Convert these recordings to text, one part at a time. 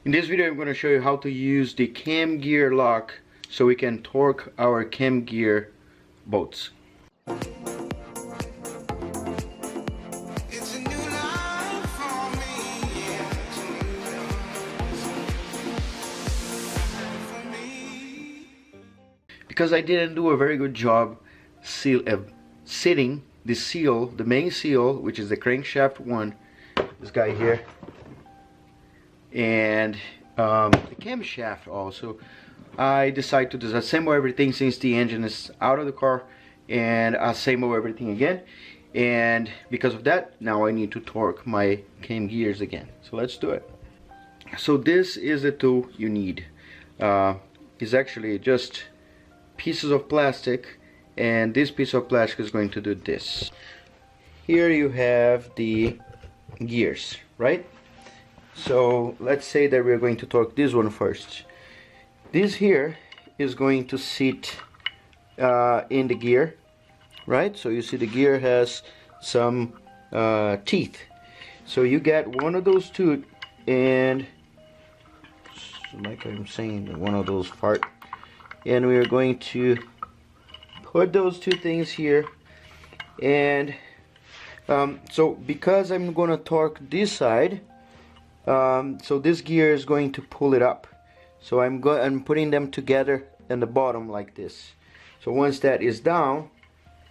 In this video I'm going to show you how to use the cam gear lock so we can torque our cam gear boats. Because I didn't do a very good job sitting the seal, the main seal, which is the crankshaft one, this guy here, and the camshaft also, I decided to disassemble everything since the engine is out of the car and assemble everything again. And because of that, now I need to torque my cam gears again. So let's do it. So this is the tool you need. It's actually just pieces of plastic, and this piece of plastic is going to do this. Here you have the gears, right? So let's say that we're going to torque this one first. This here is going to sit in the gear, right? So you see the gear has some teeth. So you get one of those two, and like I'm saying, one of those fart. And we are going to put those two things here. And so because I'm going to torque this side, so this gear is going to pull it up. So I'm putting them together in the bottom like this. So once that is down,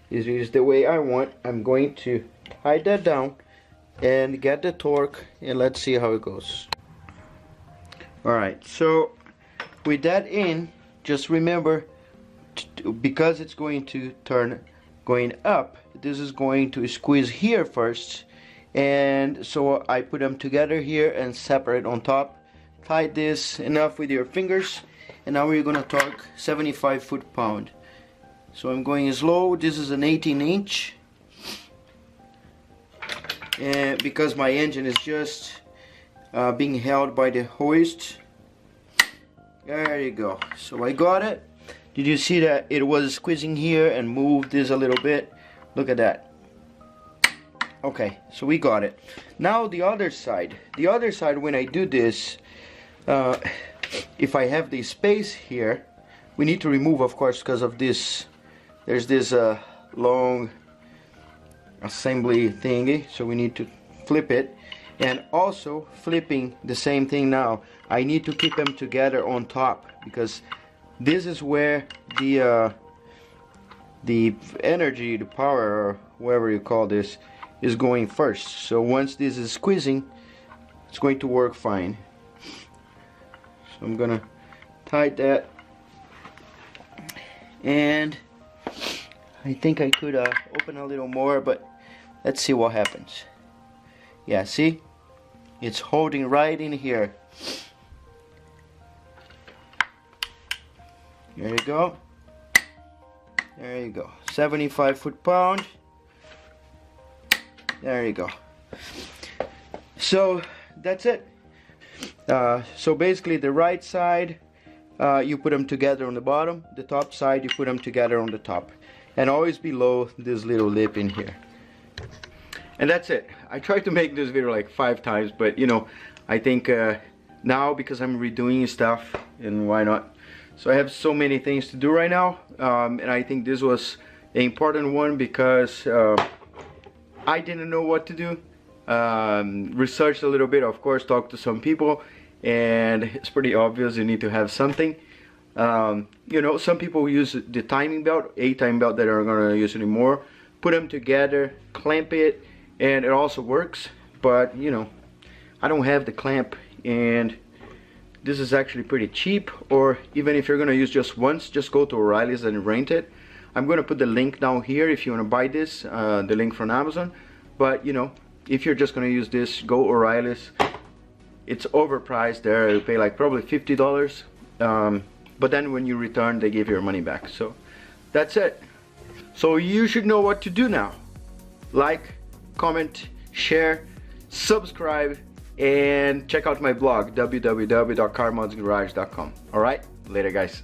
this is the way I want, I'm going to tie that down and get the torque, and let's see how it goes. Alright, so with that in, just remember, because it's going to turn going up, this is going to squeeze here first, and so I put them together here and separate on top. Tie this enough with your fingers, and now we're going to torque 75 foot-pound. So I'm going slow. This is an 18-inch, and because my engine is just being held by the hoist. There you go. So I got it. Did you see that it was squeezing here and moved this a little bit? Look at that. Okay, so we got it. Now the other side. The other side, when I do this, if I have the space here, we need to remove, of course, because of this. There's this long assembly thingy, so we need to flip it. And also flipping the same thing now, I need to keep them together on top, because this is where the energy, the power, or whatever you call this, is going first. So once this is squeezing, it's going to work fine. So I'm gonna tighten that, and I think I could open a little more, but let's see what happens. Yeah, see? It's holding right in here. There you go. There you go. 75 foot-pound. There you go. So that's it. So basically the right side, you put them together on the bottom. The top side, you put them together on the top. And always below this little lip in here. And that's it. I tried to make this video like 5 times, but you know, I think now, because I'm redoing stuff, and why not? So I have so many things to do right now, and I think this was an important one because I didn't know what to do. Researched a little bit, of course, talked to some people, and it's pretty obvious you need to have something. You know, some people use the timing belt, a timing belt that are going to use anymore. Put them together, clamp it, and it also works. But you know, I don't have the clamp, and this is actually pretty cheap. Or even if you're going to use just once, just go to O'Reilly's and rent it. I'm going to put the link down here if you want to buy this, the link from Amazon. But you know, if you're just going to use this, go O'Reilly's. It's overpriced there. You pay like probably $50. But then when you return, they give your money back. So that's it. So you should know what to do now. Like, comment, share, subscribe, and check out my blog, www.carmodsgarage.com. Alright, later guys.